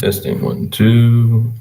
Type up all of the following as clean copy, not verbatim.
Testing 1, 2.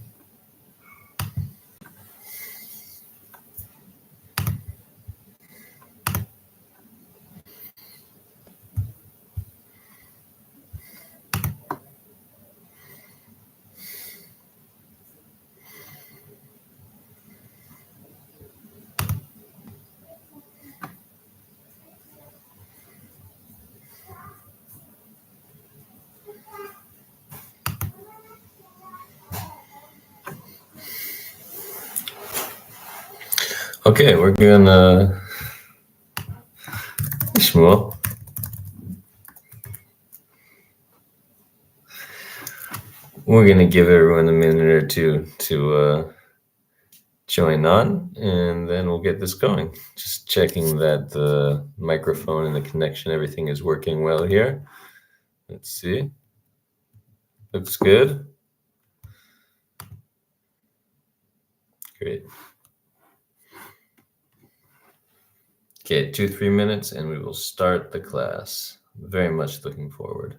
Okay, we're gonna Shmuel. We're gonna give everyone a minute or two to join on, and then we'll get this going. Just checking that the microphone and the connection, everything is working well here. Let's see. Looks good. Great. Okay, 2-3 minutes, and we will start the class. Very much looking forward.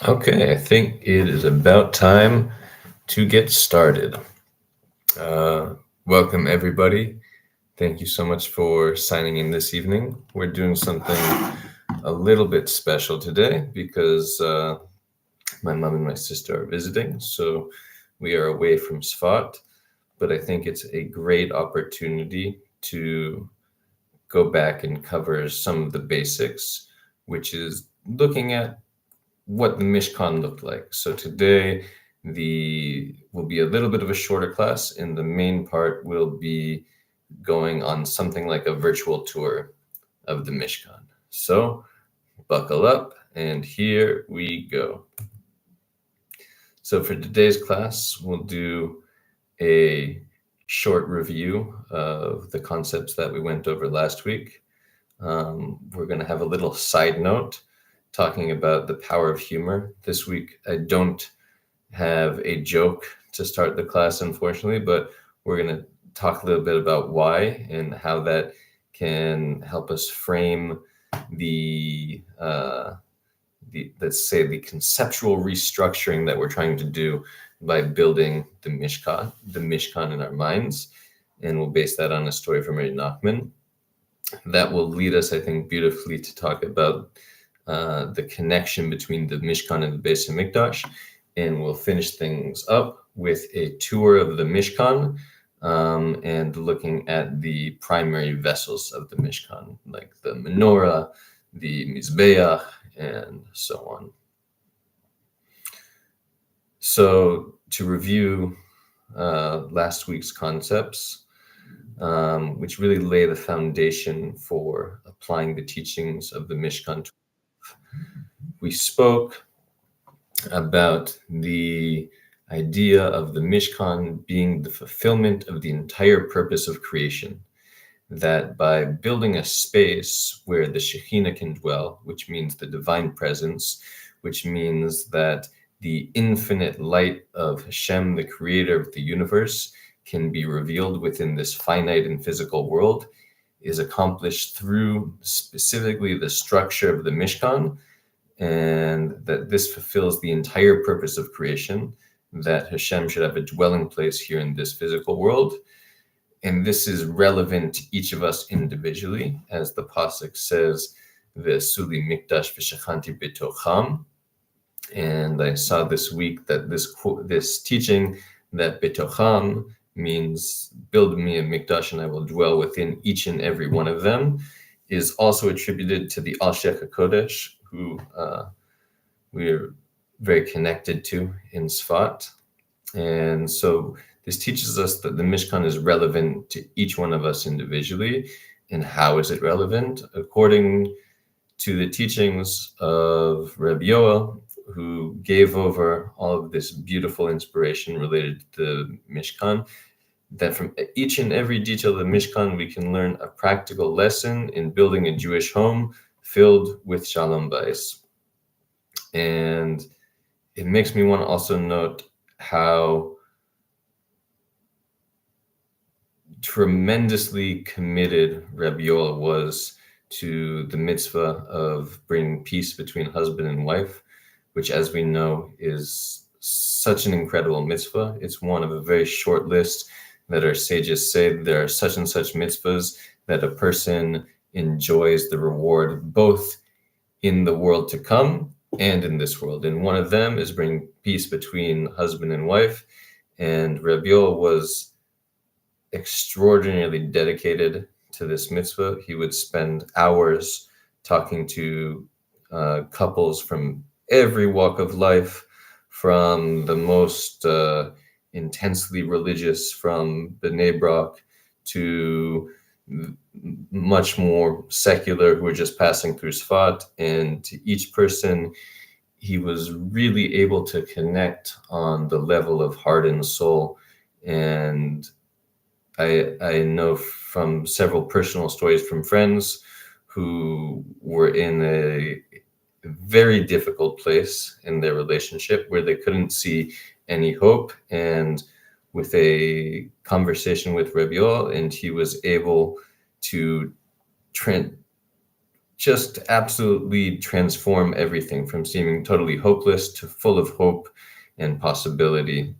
Okay, I think it is about time to get started. Welcome, everybody. Thank you so much for signing in this evening. We're doing something a little bit special today because my mom and my sister are visiting, so we are away from Sfat, but I think it's a great opportunity to go back and cover some of the basics, which is looking at what the Mishkan looked like. So today will be a little bit of a shorter class, and the main part will be going on something like a virtual tour of the Mishkan. So buckle up, and here we go. So for today's class, we'll do a short review of the concepts that we went over last week. We're going to have a little side note talking about the power of humor. This week, I don't have a joke to start the class, unfortunately, but we're going to talk a little bit about why and how that can help us frame the let's say the conceptual restructuring that we're trying to do by building the Mishkan in our minds. And we'll base that on a story from Rabbi Nachman. That will lead us, I think, beautifully to talk about the connection between the Mishkan and the Beis Mikdash, and we'll finish things up with a tour of the Mishkan and looking at the primary vessels of the Mishkan, like the menorah, the mizbeach, and so on. So to review last week's concepts, which really lay the foundation for applying the teachings of the Mishkan. We spoke about the idea of the Mishkan being the fulfillment of the entire purpose of creation, that by building a space where the Shechina can dwell, which means the divine presence, which means that the infinite light of Hashem, the creator of the universe, can be revealed within this finite and physical world, is accomplished through specifically the structure of the Mishkan, and that this fulfills the entire purpose of creation, that Hashem should have a dwelling place here in this physical world. And this is relevant to each of us individually, as the pasuk says, "Ve'asuli mikdash v'shechanti betocham." And I saw this week that this teaching that betocham means build me a mikdash and I will dwell within each and every one of them, is also attributed to the Al-Sheikh HaKodesh, who we're very connected to in Sfat. And so this teaches us that the Mishkan is relevant to each one of us individually. And how is it relevant? According to the teachings of Rabbi Yoel, who gave over all of this beautiful inspiration related to the Mishkan, that from each and every detail of the Mishkan, we can learn a practical lesson in building a Jewish home filled with Shalom Bayis. And it makes me want to also note how tremendously committed Rabbi Yoel was to the mitzvah of bringing peace between husband and wife, which, as we know, is such an incredible mitzvah. It's one of a very short list that our sages say there are such and such mitzvahs that a person enjoys the reward both in the world to come and in this world. And one of them is bringing peace between husband and wife. And Rabbi Yoel was extraordinarily dedicated to this mitzvah. He would spend hours talking to couples from every walk of life, from the most intensely religious from B'nai Brak to much more secular who were just passing through Sfat. And to each person, he was really able to connect on the level of heart and soul. And I know from several personal stories from friends who were in a very difficult place in their relationship where they couldn't see any hope. And with a conversation with Rabbi Yoel, and he was able to just absolutely transform everything from seeming totally hopeless to full of hope and possibility.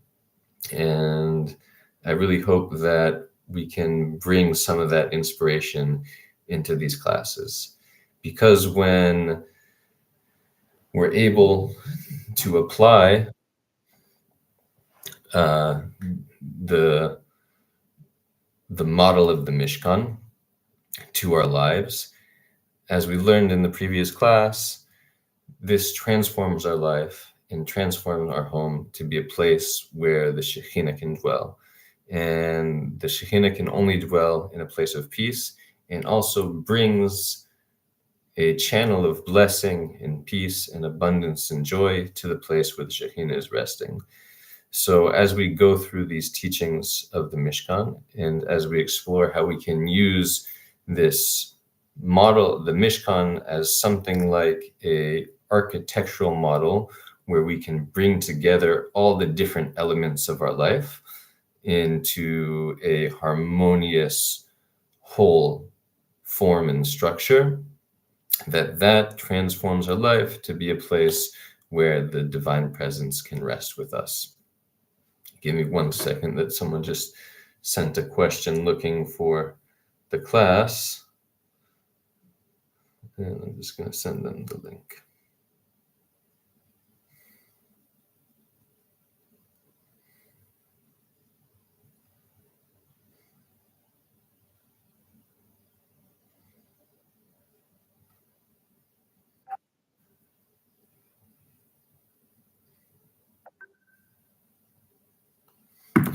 And I really hope that we can bring some of that inspiration into these classes, because when we're able to apply the model of the Mishkan to our lives, as we learned in the previous class, this transforms our life and transforms our home to be a place where the Shechina can dwell. And the Shechina can only dwell in a place of peace, and also brings a channel of blessing and peace and abundance and joy to the place where the Shechina is resting. So as we go through these teachings of the Mishkan, and as we explore how we can use this model, the Mishkan, as something like a architectural model where we can bring together all the different elements of our life into a harmonious whole form and structure, that transforms our life to be a place where the divine presence can rest with us. Give me 1 second, that someone just sent a question looking for the class. And I'm just going to send them the link.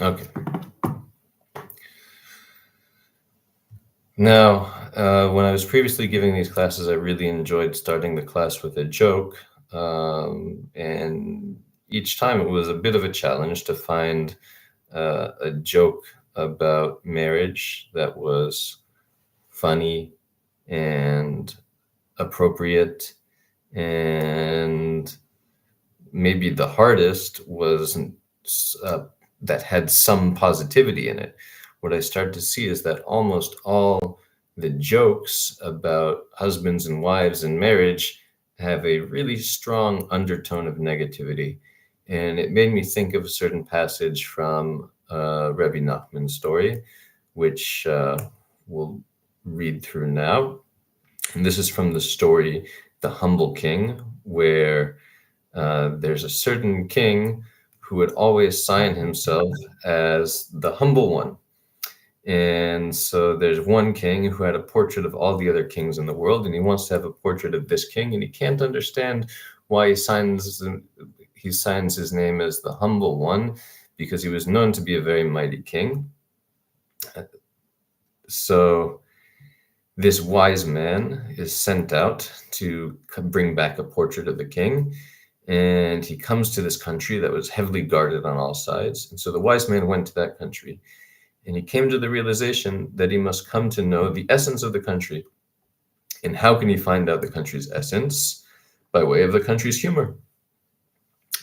Okay. Now, when I was previously giving these classes, I really enjoyed starting the class with a joke. And each time it was a bit of a challenge to find a joke about marriage that was funny and appropriate. And maybe the hardest was that had some positivity in it. What I started to see is that almost all the jokes about husbands and wives and marriage have a really strong undertone of negativity. And it made me think of a certain passage from Rabbi Nachman's story, which we'll read through now. And this is from the story, The Humble King, where there's a certain king who would always sign himself as the humble one. And so there's one king who had a portrait of all the other kings in the world, and he wants to have a portrait of this king, and he can't understand why he signs his name as the humble one, because he was known to be a very mighty king. So this wise man is sent out to bring back a portrait of the king, and he comes to this country that was heavily guarded on all sides. And so the wise man went to that country, and he came to the realization that he must come to know the essence of the country. And how can he find out the country's essence? By way of the country's humor.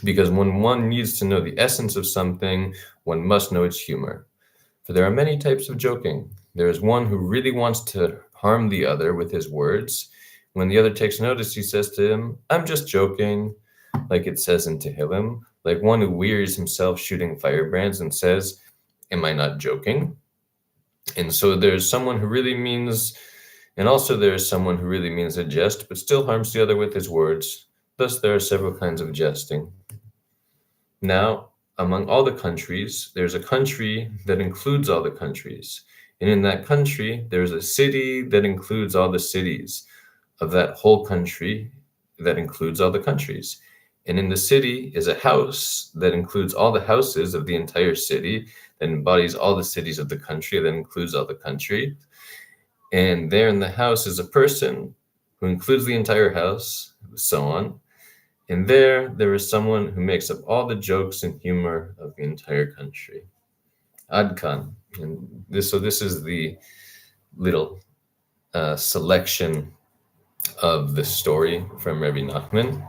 Because when one needs to know the essence of something, one must know its humor. For there are many types of joking. There is one who really wants to harm the other with his words. When the other takes notice, he says to him, "I'm just joking," like it says in Tehillim, like one who wearies himself shooting firebrands and says, "Am I not joking?" And so there's someone who really means, and also there's someone who really means a jest, but still harms the other with his words. Thus, there are several kinds of jesting. Now, among all the countries, there's a country that includes all the countries. And in that country, there's a city that includes all the cities of that whole country that includes all the countries. And in the city is a house that includes all the houses of the entire city, that embodies all the cities of the country, that includes all the country. And there in the house is a person who includes the entire house, so on. And there is someone who makes up all the jokes and humor of the entire country. Adkan. And this is the little selection of the story from Rabbi Nachman.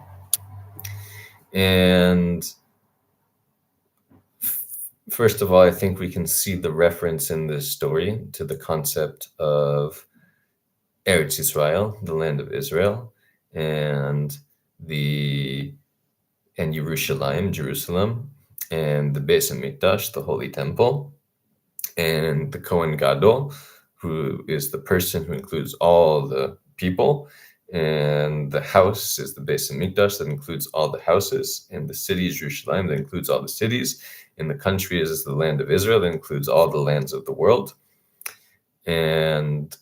And first of all, I think we can see the reference in this story to the concept of Eretz Yisrael, the land of Israel, and Yerushalayim, Jerusalem, and the Beis Mikdash, the Holy Temple, and the Kohen Gadol, who is the person who includes all the people, and the house is the Beis Mikdash that includes all the houses, and the city is Jerusalem that includes all the cities, and the country is the land of Israel that includes all the lands of the world. And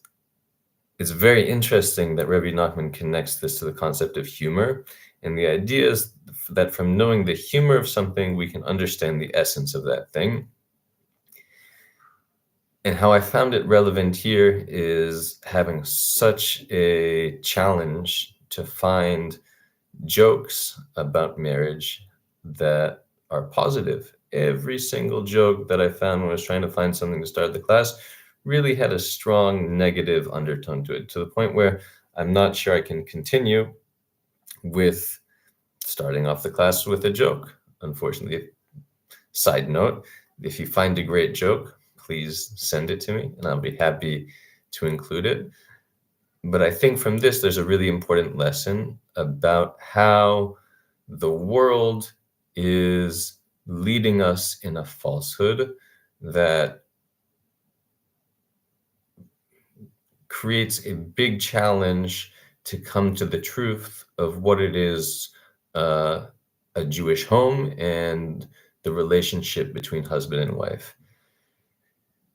it's very interesting that Rabbi Nachman connects this to the concept of humor. And the idea is that from knowing the humor of something, we can understand the essence of that thing. And how I found it relevant here is having such a challenge to find jokes about marriage that are positive. Every single joke that I found when I was trying to find something to start the class really had a strong negative undertone to it, to the point where I'm not sure I can continue with starting off the class with a joke, unfortunately. Side note, if you find a great joke, please send it to me and I'll be happy to include it. But I think from this, there's a really important lesson about how the world is leading us in a falsehood that creates a big challenge to come to the truth of what it is a Jewish home and the relationship between husband and wife.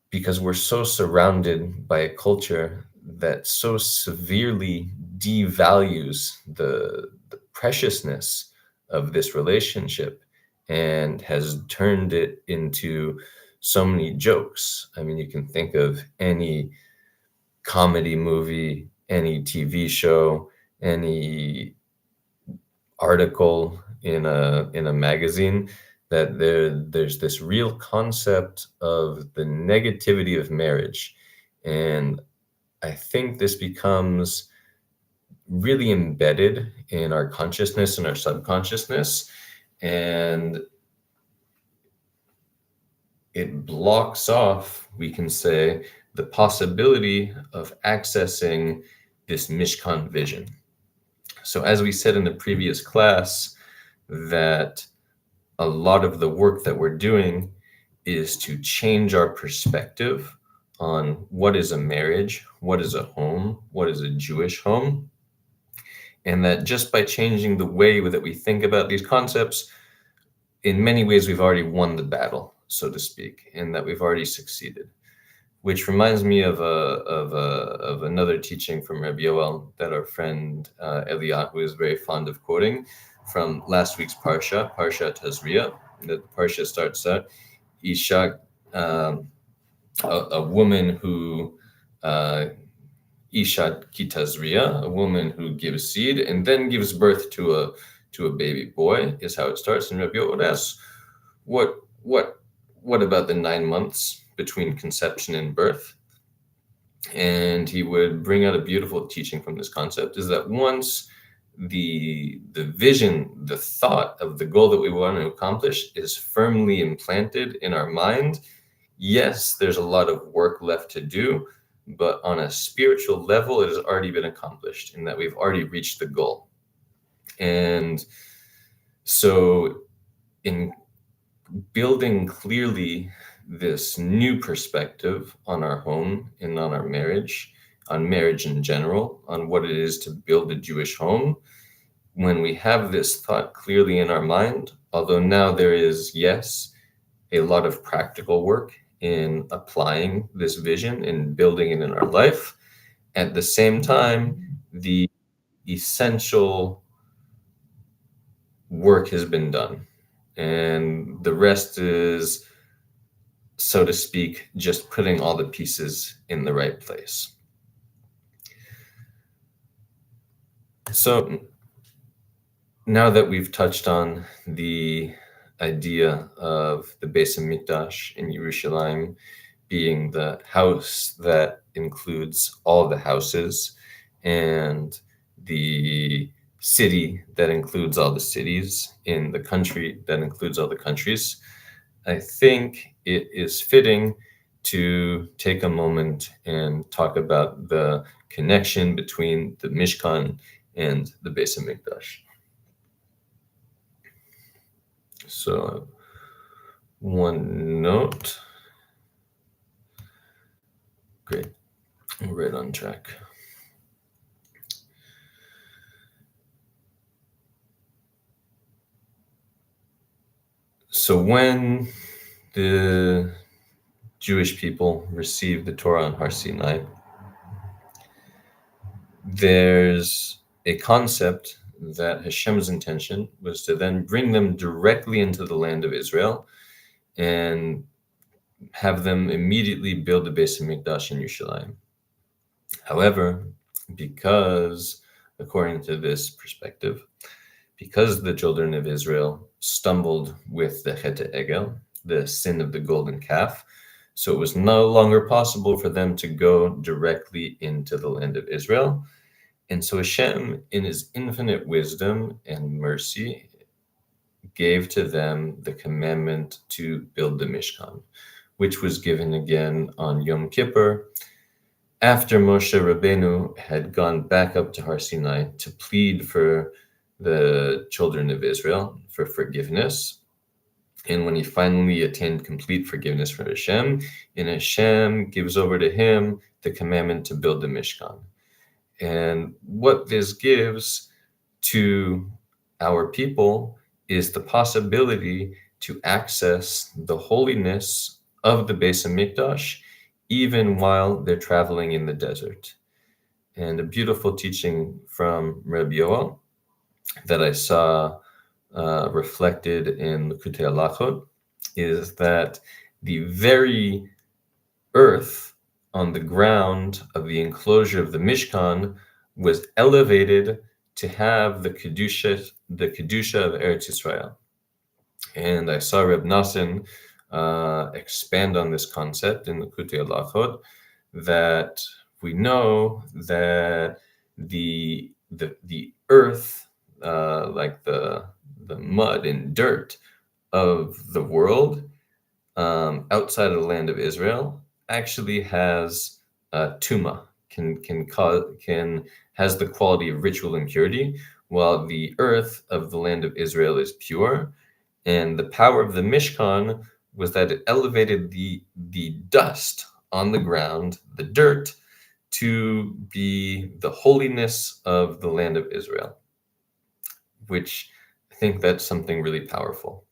Because we're so surrounded by a culture that so severely devalues the preciousness of this relationship and has turned it into so many jokes. I mean, you can think of any comedy movie, any TV show, any article in a magazine, that there's this real concept of the negativity of marriage. And I think this becomes really embedded in our consciousness and our subconsciousness, and it blocks off, we can say, the possibility of accessing this Mishkan vision. So as we said in the previous class, that a lot of the work that we're doing is to change our perspective on what is a marriage, what is a home, what is a Jewish home, and that just by changing the way that we think about these concepts, in many ways we've already won the battle, so to speak, and that we've already succeeded. Which reminds me of another teaching from Rabbi Yoel that our friend Eliyahu is very fond of quoting from last week's Parsha Tazria. The Parsha starts out, Isha, a woman who, Isha Kitazria, a woman who gives seed and then gives birth to a baby boy, is how it starts. And Rabbi Yoel asks, what about the 9 months between conception and birth? And he would bring out a beautiful teaching from this concept, is that once the vision, the thought of the goal that we want to accomplish is firmly implanted in our mind, yes, there's a lot of work left to do, but on a spiritual level, it has already been accomplished in that we've already reached the goal. And so in building clearly this new perspective on our home and on our marriage, on marriage in general, on what it is to build a Jewish home, when we have this thought clearly in our mind, although now there is, yes, a lot of practical work in applying this vision and building it in our life, at the same time, the essential work has been done. And the rest is, so to speak, just putting all the pieces in the right place. So now that we've touched on the idea of the Beis Mikdash in Yerushalayim being the house that includes all the houses, and the city that includes all the cities, in the country that includes all the countries, I think it is fitting to take a moment and talk about the connection between the Mishkan and the Beis Mikdash. So, one note. Great, we're right on track. So when the Jewish people received the Torah on Har Sinai, there's a concept that Hashem's intention was to then bring them directly into the land of Israel and have them immediately build the Beis Mikdash in Yerushalayim. However, because, according to this perspective, because the children of Israel stumbled with the Chet Egel, the sin of the golden calf, so it was no longer possible for them to go directly into the land of Israel. And so Hashem, in his infinite wisdom and mercy, gave to them the commandment to build the Mishkan, which was given again on Yom Kippur, after Moshe Rabbeinu had gone back up to Har Sinai to plead for the children of Israel for forgiveness. And when he finally attained complete forgiveness from Hashem, and Hashem gives over to him the commandment to build the Mishkan. And what this gives to our people is the possibility to access the holiness of the Beis Mikdash, even while they're traveling in the desert. And a beautiful teaching from Rabbi Yoel that I saw reflected in Likutei Halachot is that the very earth on the ground of the enclosure of the Mishkan was elevated to have the Kedusha of Eretz Yisrael. And I saw Reb Nassim expand on this concept in the Likutei Halachot, that we know that the earth, like the mud and dirt of the world outside of the land of Israel, actually has tuma, has the quality of ritual impurity, while the earth of the land of Israel is pure. And the power of the Mishkan was that it elevated the dust on the ground, the dirt, to be the holiness of the land of Israel, which I think that's something really powerful.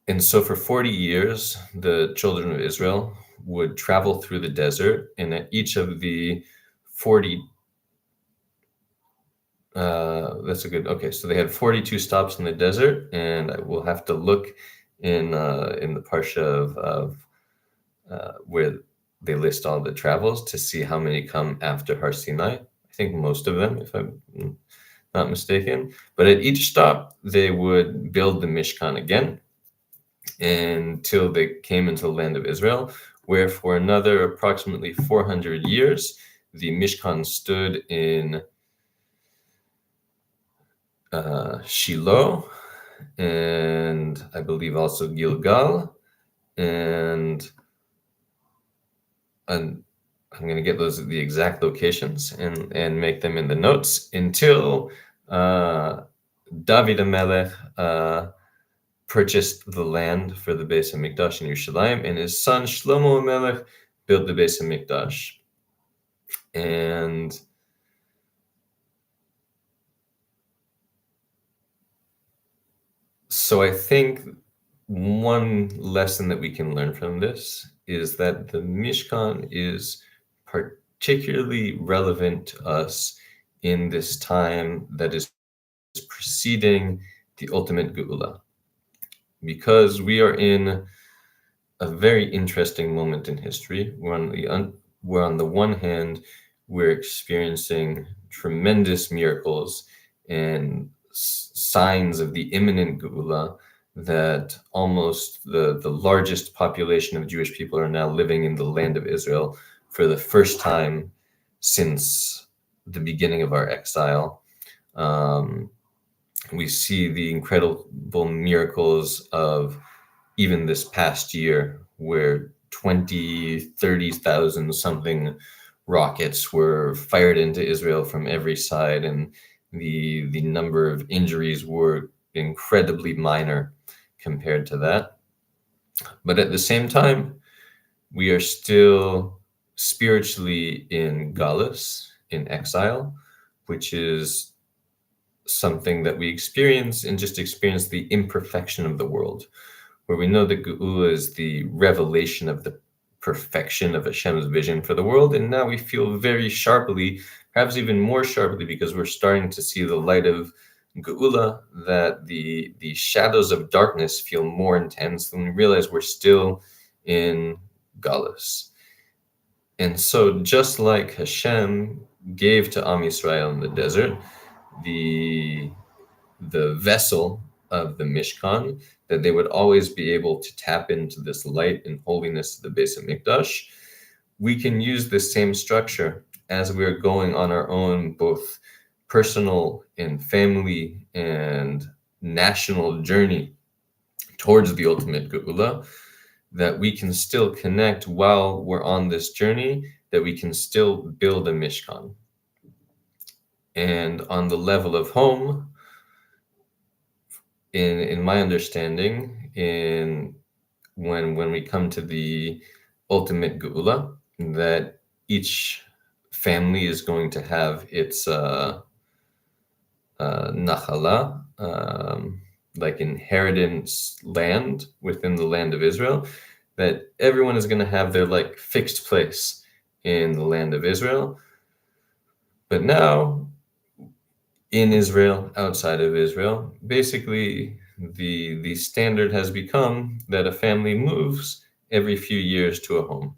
And so for 40 years, the children of Israel would travel through the desert, and at each of the 40 so they had 42 stops in the desert, and I will have to look in the parsha of where they list all the travels to see how many come after Har Sinai. I think most of them, if I'm not mistaken. But at each stop, they would build the Mishkan again until they came into the land of Israel, where for another approximately 400 years, the Mishkan stood in Shiloh, and I believe also Gilgal, and I'm going to get the exact locations and make them in the notes until David HaMelech purchased the land for the Beis HaMikdash in Yerushalayim, and his son Shlomo HaMelech built the Beis HaMikdash. And so I think one lesson that we can learn from this is that the Mishkan is particularly relevant to us in this time that is preceding the ultimate Geula, because we are in a very interesting moment in history. Where on the one hand, we're experiencing tremendous miracles and signs of the imminent Geula, that almost the largest population of Jewish people are now living in the land of Israel for the first time since the beginning of our exile. We see the incredible miracles of even this past year, where 30,000 something rockets were fired into Israel from every side, and the number of injuries were incredibly minor compared to that. But at the same time, we are still spiritually in galus, in exile, which is something that we experience and just experience the imperfection of the world, where we know that Geula is the revelation of the perfection of Hashem's vision for the world. And now we feel very sharply, perhaps even more sharply, because we're starting to see the light of Geula, that the shadows of darkness feel more intense, and we realize we're still in galus. And so just like Hashem gave to Am Yisrael in the desert the vessel of the Mishkan, that they would always be able to tap into this light and holiness of the Beis HaMikdash, we can use this same structure as we're going on our own, both personal and family and national journey towards the ultimate Geula, that we can still connect while we're on this journey, that we can still build a Mishkan. And on the level of home, in my understanding, when we come to the ultimate Geula, that each family is going to have its nachala, like inheritance land within the land of Israel, that everyone is going to have their like fixed place in the land of Israel. But now, in Israel, outside of Israel, basically the standard has become that a family moves every few years to a home.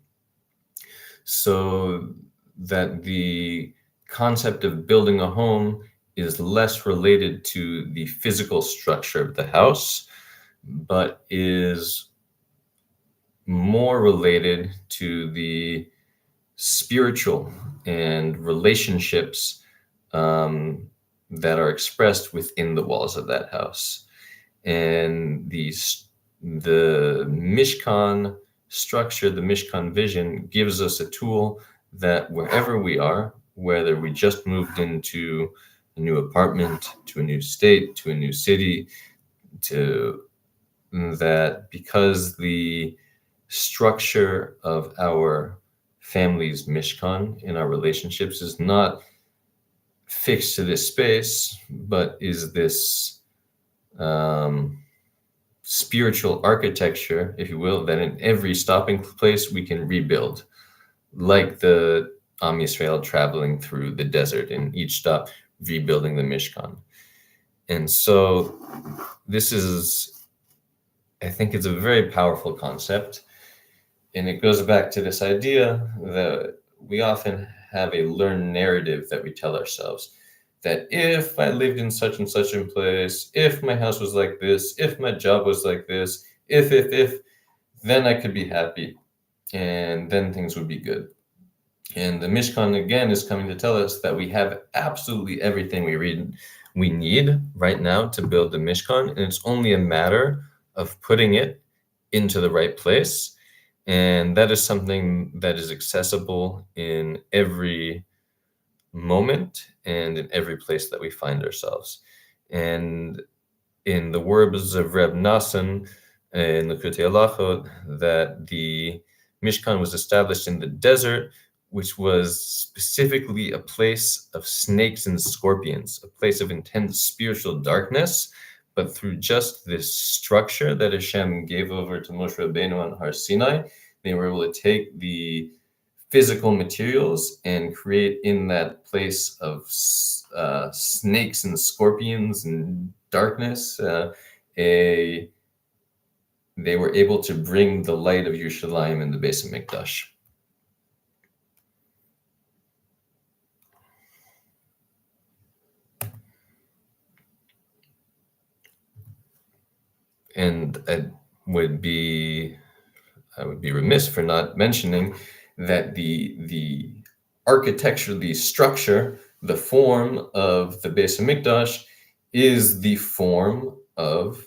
So that the concept of building a home is less related to the physical structure of the house, but is more related to the spiritual and relationships that are expressed within the walls of that house. And the Mishkan structure, the Mishkan vision, gives us a tool that wherever we are, whether we just moved into a new apartment, to a new state, to a new city, to that, because the structure of our family's Mishkan in our relationships is not fixed to this space, but is this spiritual architecture, if you will, that in every stopping place we can rebuild, like the Am Yisrael traveling through the desert, in each stop rebuilding the Mishkan. And so this is, I think it's a very powerful concept. And it goes back to this idea that we often have a learned narrative that we tell ourselves, that if I lived in such and such a place, if my house was like this, if my job was like this, if, then I could be happy, and then things would be good. And the Mishkan, again, is coming to tell us that we have absolutely everything we need right now to build the Mishkan, and it's only a matter of putting it into the right place. And that is something that is accessible in every moment and in every place that we find ourselves. And in the words of Reb Nassan in the Likutei Halachot, that the Mishkan was established in the desert, which was specifically a place of snakes and scorpions, a place of intense spiritual darkness. But through just this structure that Hashem gave over to Moshe Rabbeinu on Har Sinai, they were able to take the physical materials and create in that place of snakes and scorpions and darkness, they were able to bring the light of Yerushalayim in the Beis Mikdash. And I would be remiss for not mentioning that the architecture, the structure, the form of the Beis Mikdash is the form of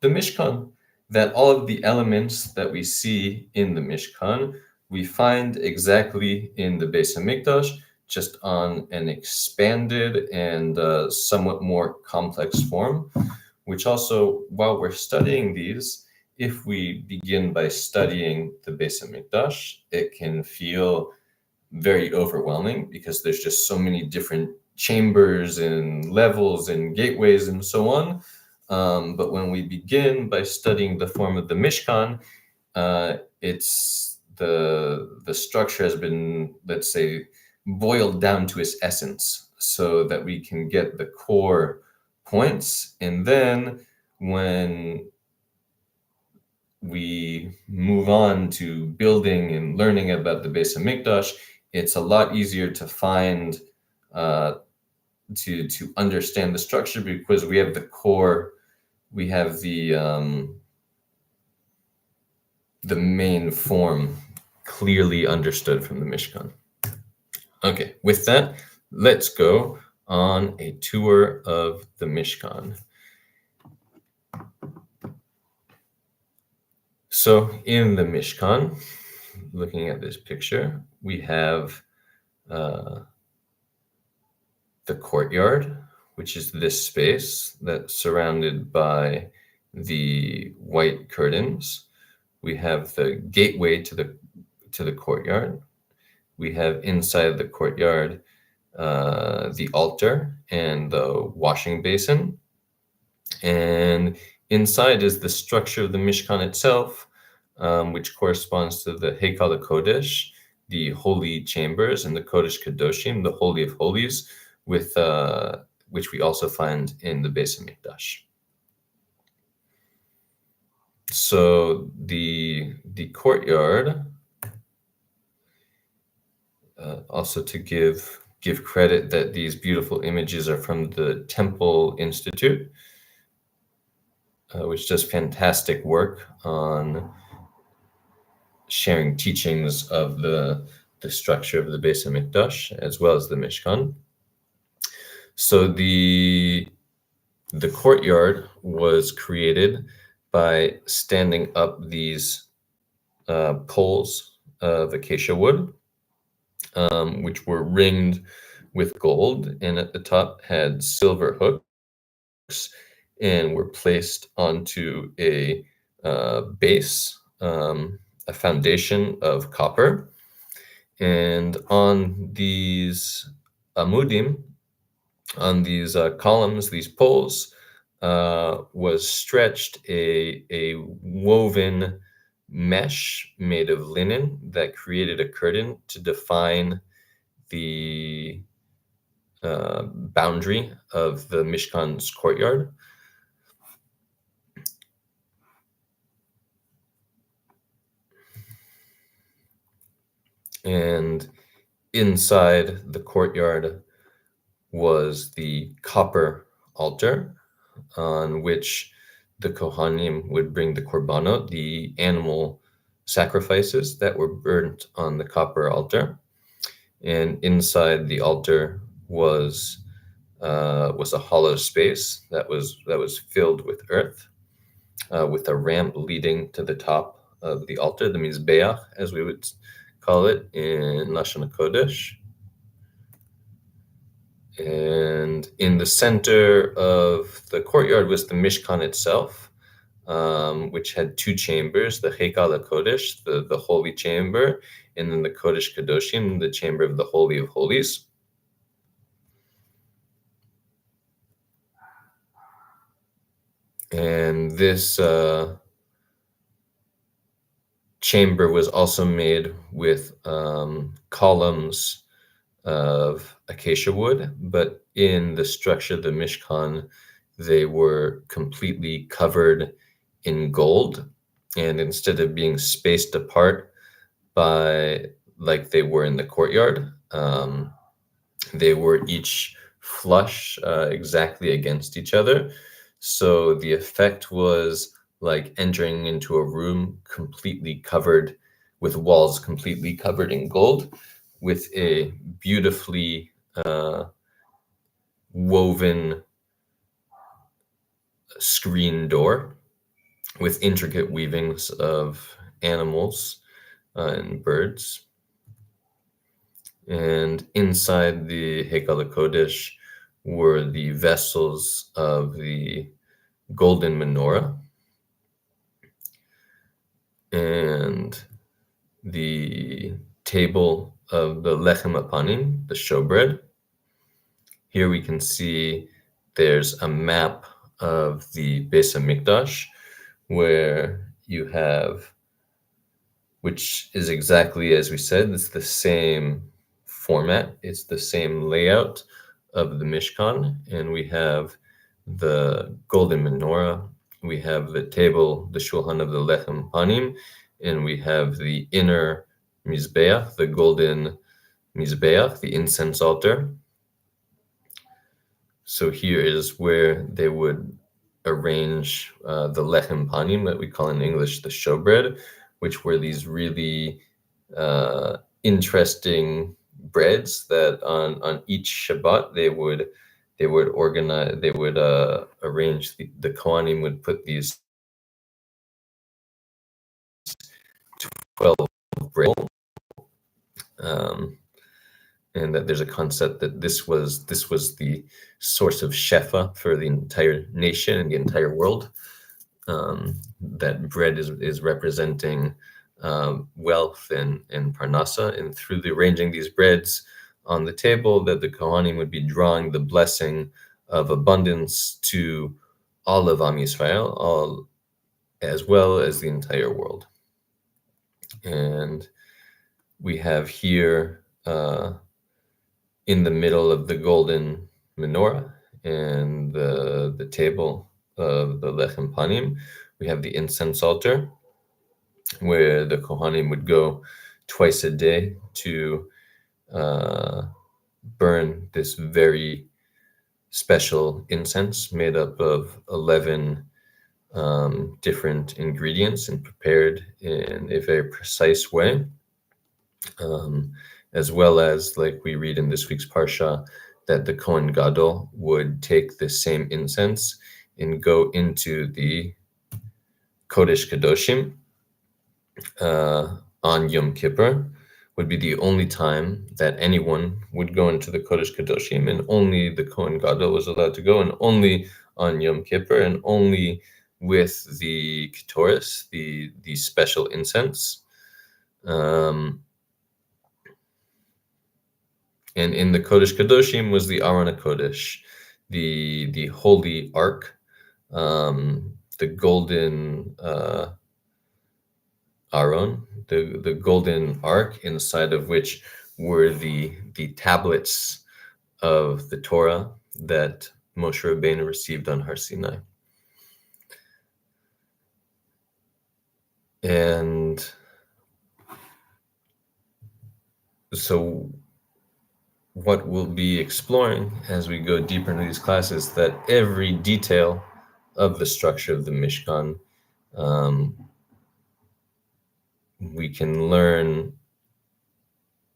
the Mishkan. That all of the elements that we see in the Mishkan, we find exactly in the Beis Mikdash, just on an expanded and somewhat more complex form, which also, while we're studying these, if we begin by studying the Beis Mikdash, it can feel very overwhelming because there's just so many different chambers and levels and gateways and so on. But when we begin by studying the form of the Mishkan, it's the structure has been, let's say, boiled down to its essence, so that we can get the core points. And then when we move on to building and learning about the Beis Mikdash, it's a lot easier to find, to understand the structure, because we have the core, we have the main form clearly understood from the Mishkan. Okay, with that, let's go on a tour of the Mishkan. So in the Mishkan, looking at this picture, we have the courtyard, which is this space that's surrounded by the white curtains. We have the gateway to the courtyard. We have inside the courtyard the altar and the washing basin. And inside is the structure of the Mishkan itself, which corresponds to the Heikal HaKodesh, the holy chambers, and the Kodesh Kadoshim, the Holy of Holies, with which we also find in the Beis Mikdash. So the courtyard, also to give credit that these beautiful images are from the Temple Institute, which does fantastic work on sharing teachings of the structure of the Beis Hamikdash as well as the Mishkan. So the courtyard was created by standing up these poles of acacia wood, which were ringed with gold, and at the top had silver hooks, and were placed onto a base, a foundation of copper. And on these amudim, on these columns, these poles, was stretched a woven mesh made of linen that created a curtain to define the boundary of the Mishkan's courtyard. And inside the courtyard was the copper altar on which the Kohanim would bring the korbanot, the animal sacrifices that were burnt on the copper altar. And inside the altar was a hollow space that was filled with earth, with a ramp leading to the top of the altar, the mizbeach, as we would call it in Lashon HaKodesh. And in the center of the courtyard was the Mishkan itself, which had two chambers, the Heikal HaKodesh, the holy chamber, and then the Kodesh Kadoshim, the chamber of the Holy of Holies. And this chamber was also made with columns of acacia wood, but in the structure of the Mishkan, they were completely covered in gold. And instead of being spaced apart by like they were in the courtyard, they were each flush, exactly against each other. So the effect was like entering into a room completely covered with walls completely covered in gold, with a beautifully woven screen door with intricate weavings of animals and birds. And inside the Heikal HaKodesh were the vessels of the golden menorah and the table of the lechem apanim, the showbread. Here we can see there's a map of the Beis Hamikdash where you have, which is exactly as we said, it's the same format, it's the same layout of the Mishkan, and we have the golden menorah, we have the table, the shulchan of the lechem panim, and we have the inner mizbeach, the golden mizbeach, the incense altar. So here is where they would arrange the lechem panim that we call in English the showbread, which were these really interesting breads that on each Shabbat they would organize, they would arrange, the Kohanim would put these 12 bread, and that there's a concept that this was the source of shefa for the entire nation and the entire world. That bread is representing wealth and parnasa, and through the arranging these breads on the table, that the Kohanim would be drawing the blessing of abundance to all of Am Yisrael, all as well as the entire world. And we have here in the middle of the golden menorah and the table of the lechem panim, we have the incense altar, where the Kohanim would go twice a day to burn this very special incense made up of 11 different ingredients and prepared in a very precise way, as well as, like we read in this week's Parsha, that the Kohen Gadol would take the same incense and go into the Kodesh Kadoshim on Yom Kippur. Would be the only time that anyone would go into the Kodesh Kadoshim, and only the Kohen Gadol was allowed to go, and only on Yom Kippur, and only with the Ketores, the special incense. And in the Kodesh Kadoshim was the Aron HaKodesh, the holy ark, the golden Aron, the golden ark, inside of which were the tablets of the Torah that Moshe Rabbeinu received on Har Sinai. And so what we'll be exploring as we go deeper into these classes, that every detail of the structure of the Mishkan, we can learn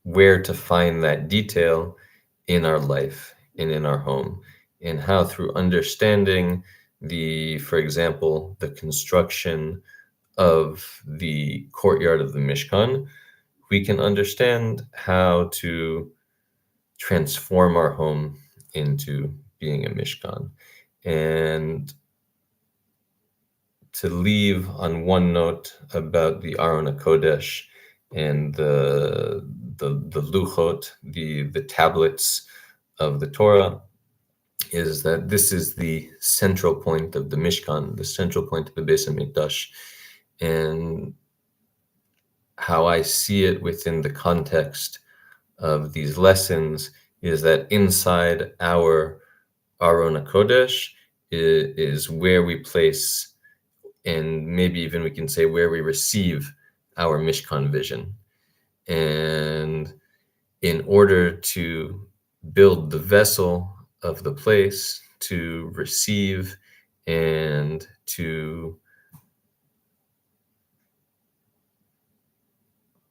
where to find that detail in our life and in our home, and how through understanding for example, the construction of the courtyard of the Mishkan, we can understand how to transform our home into being a Mishkan. And to leave on one note about the Aron HaKodesh and the luchot, the tablets of the Torah, is that this is the central point of the Mishkan, the central point of the Beis HaMikdash. And how I see it within the context of these lessons is that inside our Aron HaKodesh is where we place, and maybe even we can say where we receive, our Mishkan vision. And in order to build the vessel of the place to receive and to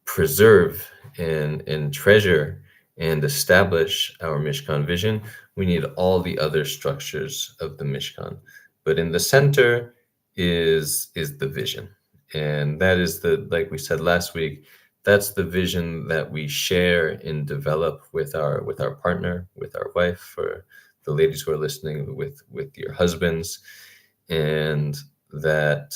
preserve and treasure and establish our Mishkan vision, we need all the other structures of the Mishkan. But in the center is the vision. And that is like we said last week, that's the vision that we share and develop with our partner, with our wife, for the ladies who are listening, with your husbands. And that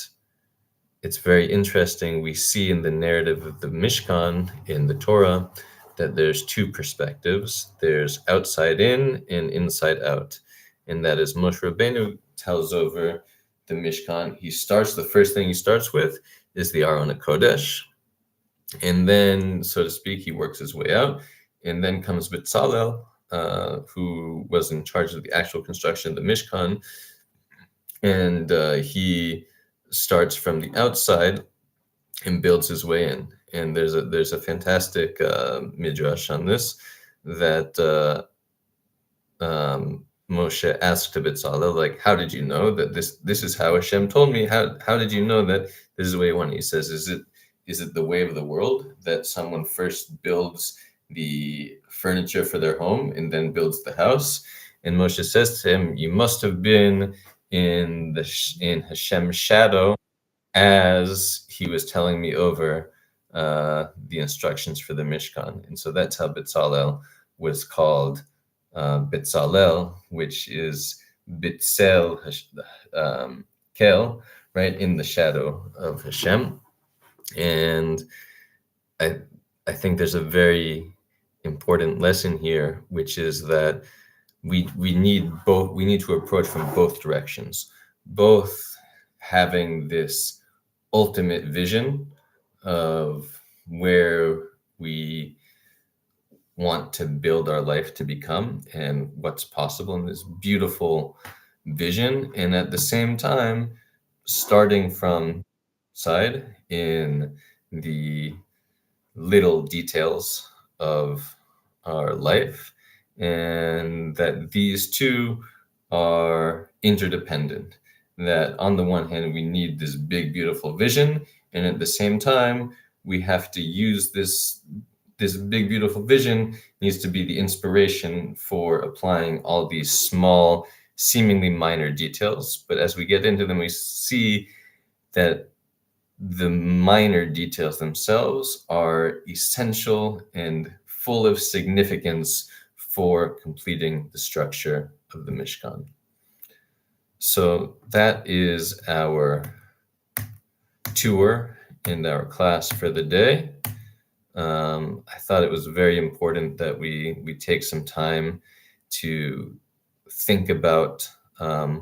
it's very interesting. We see in the narrative of the Mishkan in the Torah that there's two perspectives. There's outside in and inside out. And that is Moshe Rabbeinu tells over the Mishkan. The first thing he starts with is the Aron HaKodesh. And then, so to speak, he works his way out. And then comes Bezalel, who was in charge of the actual construction of the Mishkan. And he starts from the outside and builds his way in. And there's a fantastic midrash on this, that Moshe asked to Bezalel, like, how did you know that this is how Hashem told me? How did you know that this is the way you want it? He says, is it the way of the world that someone first builds the furniture for their home and then builds the house? And Moshe says to him, you must have been in Hashem's shadow as he was telling me over the instructions for the Mishkan. And so that's how Bezalel was called Bezalel, which is Bitzel Kel, right, in the shadow of Hashem. And I think there's a very important lesson here, which is that we need to approach from both directions, both having this ultimate vision of where we want to build our life to become and what's possible in this beautiful vision, and at the same time starting from side in the little details of our life, and that these two are interdependent. That on the one hand, we need this big, beautiful vision, and at the same time, we have to use this big, beautiful vision needs to be the inspiration for applying all these small, seemingly minor details. But as we get into them, we see that the minor details themselves are essential and full of significance for completing the structure of the Mishkan. So that is our tour and our class for the day. I thought it was very important that we take some time to think about the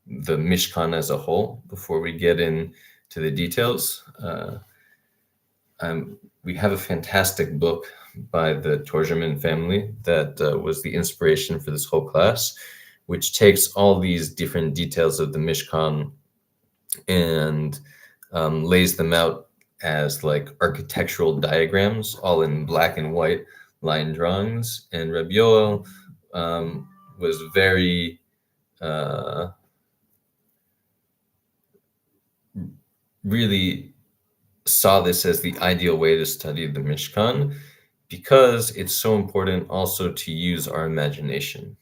Mishkan as a whole before we get into the details. We have a fantastic book by the Torah family that was the inspiration for this whole class, which takes all these different details of the Mishkan and lays them out as like architectural diagrams, all in black and white line drawings. And Rabbi Yoel was very really saw this as the ideal way to study the Mishkan, because it's so important also to use our imagination.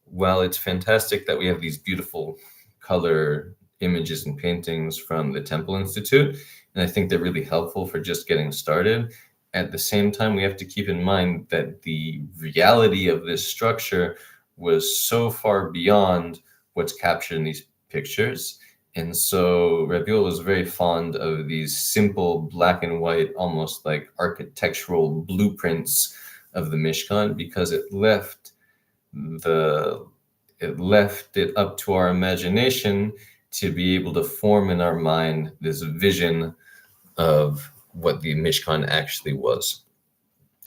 While it's fantastic that we have these beautiful color images and paintings from the Temple Institute, and I think they're really helpful for just getting started, at the same time, we have to keep in mind that the reality of this structure was so far beyond what's captured in these pictures. And so Rabbi Akiva was very fond of these simple black and white, almost like architectural blueprints of the Mishkan, because it left it up to our imagination to be able to form in our mind this vision of what the Mishkan actually was.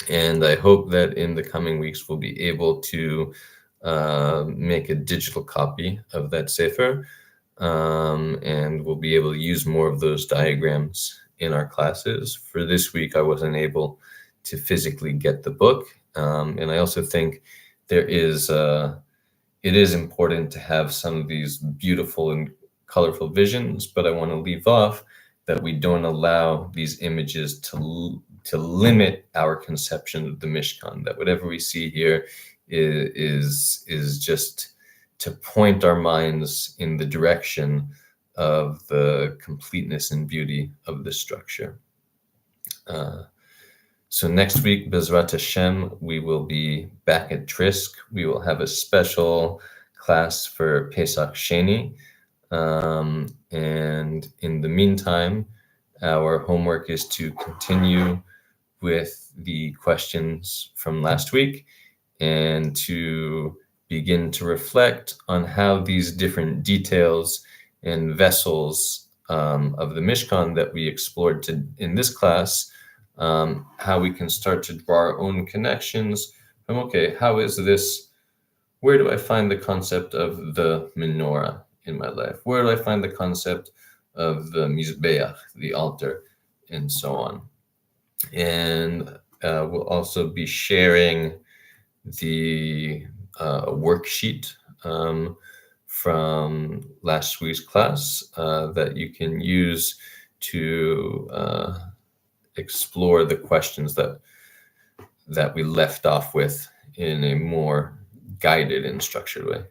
And I hope that in the coming weeks we'll be able to make a digital copy of that sefer. And we'll be able to use more of those diagrams in our classes. For this week, I wasn't able to physically get the book. And I also think it is important to have some of these beautiful and colorful visions, but I want to leave off that we don't allow these images to limit our conception of the Mishkan, that whatever we see here is just to point our minds in the direction of the completeness and beauty of the structure. So next week, Bezrat Hashem, we will be back at Trisk. We will have a special class for Pesach Sheni. And in the meantime, our homework is to continue with the questions from last week and to begin to reflect on how these different details and vessels of the Mishkan that we explored in this class, how we can start to draw our own connections from, okay, how is this, where do I find the concept of the menorah in my life? Where do I find the concept of the mizbeach, the altar, and so on? And we'll also be sharing the worksheet from last week's class that you can use to explore the questions that we left off with in a more guided and structured way.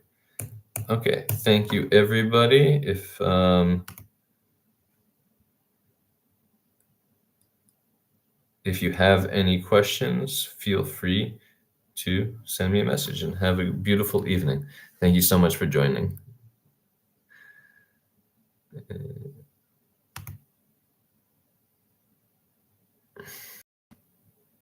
Okay, thank you, everybody. If you have any questions, feel free to send me a message, and have a beautiful evening. Thank you so much for joining.